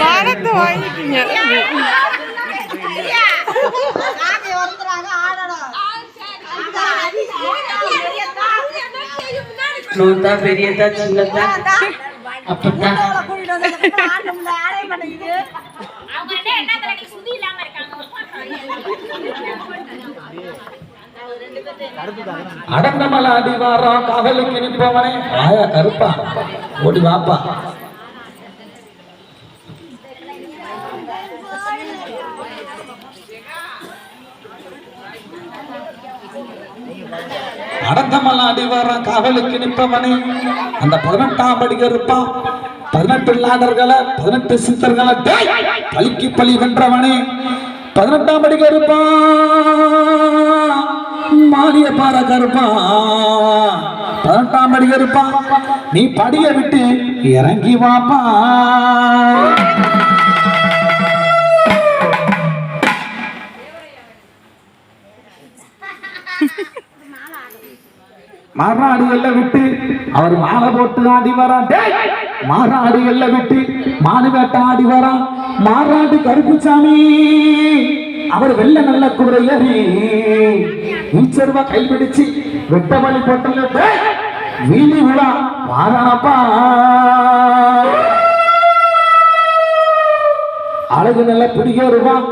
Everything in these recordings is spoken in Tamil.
மானத்தை வாங்கிட்டீங்க. பெரியதா சின்னதா அப்பதான் அடந்தமல அடிவாரம் காவலுக்கு நிற்பவனே ஆயா கருப்பா ஓடி வாப்பா. அடந்தமல அடிவாரம் காவலுக்கு நிற்பவனே அந்த 18ஆம் படிக்க இருப்பான். 18 லாடர்களை 18 சித்தர்களை பலிக்கு பலி வென்றவனே 18ஆம் படிக்க இருப்பான். மாலிய பார கருப்பா 18ஆம் படிக்க இருப்பான். நீ படிய விட்டு இறங்கி வாப்பா. மாறாடிகள்ல விட்டு அவர் மாலை போட்டு ஆடி வரான். மாறாடிகள்ல விட்டு மாடு வேட்ட ஆடி வரான். மாறாடி கருப்புசாமி அவர் வெள்ள நல்ல குறையறி நீச்சருவா கைப்பிடிச்சு வெட்ட வழி போட்டல வீதி விழா மாறாப்பா. அழகு நல்ல பிடிகருவான்.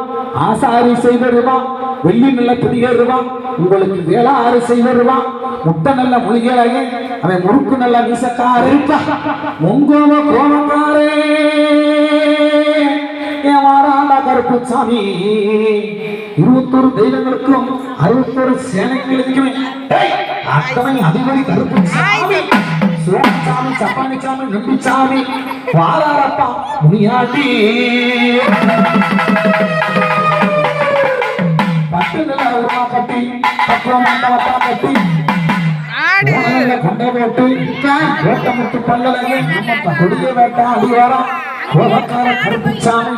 ஆசாரி செய்தருவான். வெள்ளி நல்ல பிடிகருவான். உங்களுக்கு வேளாறு செய்தருவான். முட்டை நல்ல மொழிகளையே அவன் முறுக்கு நல்ல வீசக்கார முங்கோம கோமக்காரே ஏமாறாண்டா கருப்புசாமி. 21 தெய்வங்களுக்கும் 61 சேனைகளுக்கும் அத்தனை அதிபதி கருப்புசாமி. சோமசாமி சப்பானிசாமி நம்பிச்சாமி வாராரப்பா முனியாட்டி. பட்டு நில உருவா கட்டி பக்குவம் மண்டபத்தா கட்டி கொண்ட போட்டு வேட்டமுத்து பல்லலையே கொடிய வேட்டா அடிவாரம் கோபக்கார கருப்புசாமி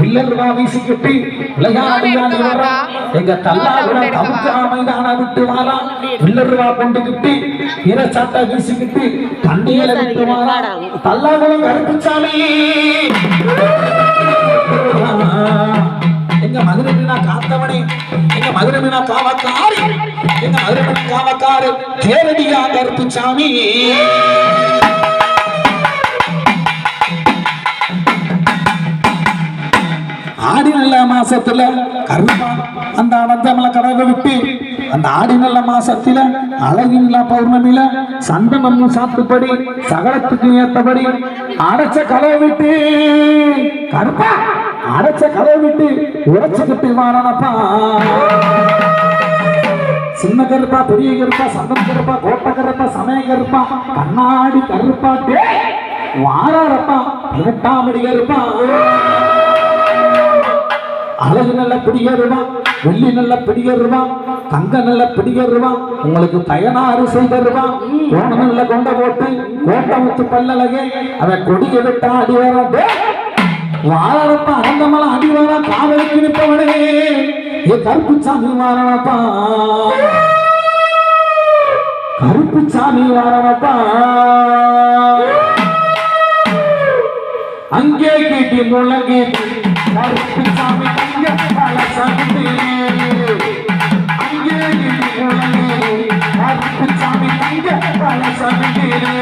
இல்லருவா வீசி கட்டி விளையாடி வரா. எங்க தல்லாகுட தமுக்கா மைதான விட்டு வாரா. இல்லருவா கொண்டு கிட்டி இரச்சாட்டா வீசிக்கிட்டு தண்ணியில விட்டு வாரா. தல்லாகுடம் கருப்புசாமி எங்க மதுரை மீனா காத்தவனே எங்க மதுரை மீனா காவக்காரு எங்க மதுரை மீனா காவக்காரு தேரடியா கருப்புசாமி. ஆடி நல்ல மாசத்துல கருப்பா அந்த அனந்தமல கடவை விட்டு அந்த ஆடி நல்ல மாசத்துல அழகி நிலா பௌர்ணமியில சந்தனம் சாத்துப்படி சகலத்துக்கு ஏத்தபடி அடைச்ச கதவை விட்டு கருப்பா அடைச்ச கதவை விட்டு உடைச்சுக்கிட்டு வாரணப்பா. சின்ன கருப்பா பெரிய கருப்பா சந்தன கருப்பா கோட்டை கருப்பா சமய கருப்பா கண்ணாடி கருப்பா வாராரப்பா 18ஆம் படி கருப்பா. அழகு நல்ல பிடிகருவான். வெள்ளி நல்ல பிடிகருவான். தங்க நல்ல பிடிகருவான். உங்களுக்கு பயனாறு செய்தருவான். கோணம் நல்ல கொண்ட போட்டு கோட்டமுத்து பல்லலகே அவன் கொடிய விட்டா அடி வர வாரப்பா. அரந்தமல அடி வர காவலுக்கு நிற்பவனே ஏ கருப்புசாமி வாரப்பா. கருப்புசாமி வாரப்பா. அங்கே கேட்டி முழங்கே கருப்புசாமி கருப்புசாமி தங்க பல சமைக்கிறே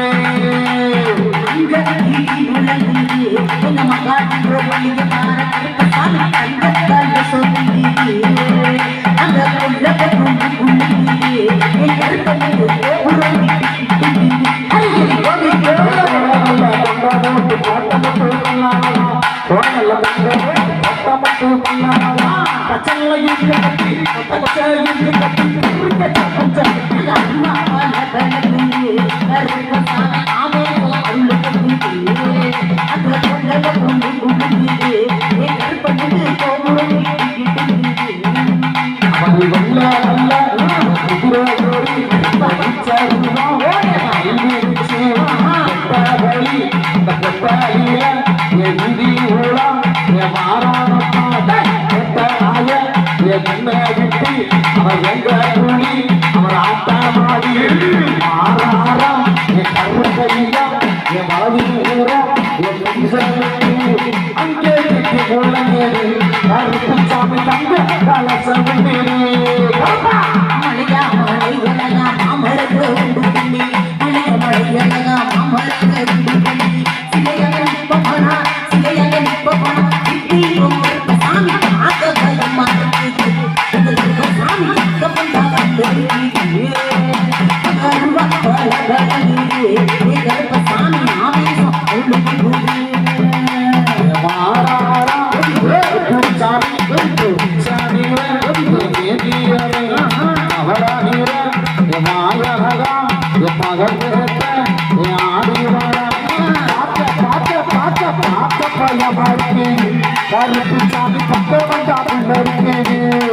அங்கே உள்ளங்கேடு கருப்புசாமி தங்க கலசம் மலையா மலை உலகா மாமரத்து உண்டு பண்ணி மலைய மலை உலகா மாமரத்து உண்டு பண்ணி சிலையாக நிற்பவனா இப்படி ஒரு சாமி பார்க்க பயமா இருக்கு சாமி கப்பந்தா சாமி ஆவேசம் கருப்பு சாமி பக்கம் வந்தா கருப்பு சாமி பக்கம் வந்தா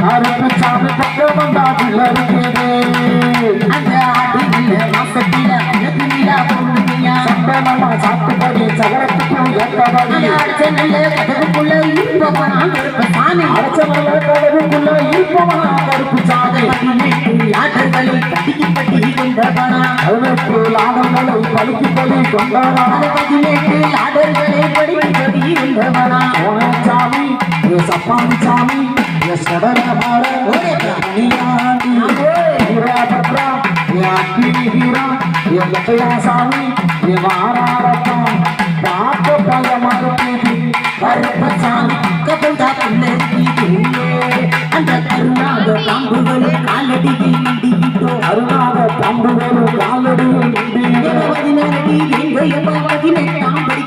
கருப்பு சாமி பக்கம் வந்தா சந்தனமா சாப்பிட்டபடி சகலத்துக்கும் ஏற்றபடி கடவுக்குள்ள இருப்பவனா கருப்பு சாமி ஆட்டங்களை பட்டி பட்டி கொண்டவனா அவனுக்கு லாபங்களை பலிக்கு பலி கொண்டானா ஆடல்களை படிக்கு படி கொண்டவனா சாமி சப்பான் சாமி சடரமார சாமி பார்க்க பல மறுபடி கருப்பசாமி கபந்தா அந்த கருணாக பாம்புகளும் காலடியில் நீடிவிட்டோ அருணாக பாம்புகளும் காலடியில்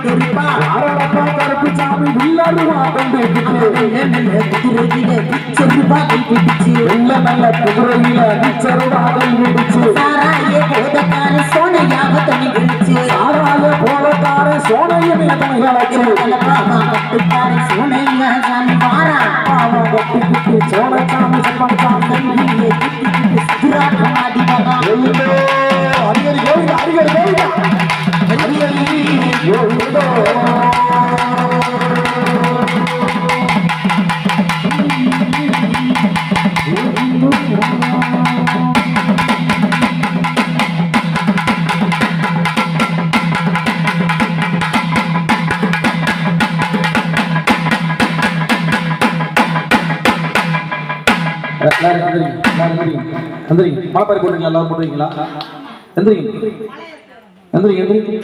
கருப்பா கருப்பு சாமி வில்லருவா கொண்டு குதிரையில பிச்சருவாகை பிடிச்சு நல்ல நல்ல குதிரையில பிச்சருவாகை பிடிச்சு சாராய போதக்கார சோனையாக தனி பிடிச்சு சாராய போதக்கார சோனையும் கலைச்சு கட்டுக்கார சோனையா சாமி வாரா கட்டி சோழச்சாமி சப்பன் சாமி எந்திரிங்க மாப்பாரி போடுறீங்களா எல்லாரும் போடுறீங்களா எந்திரிங்க எந்திரிங்க எந்திரிங்க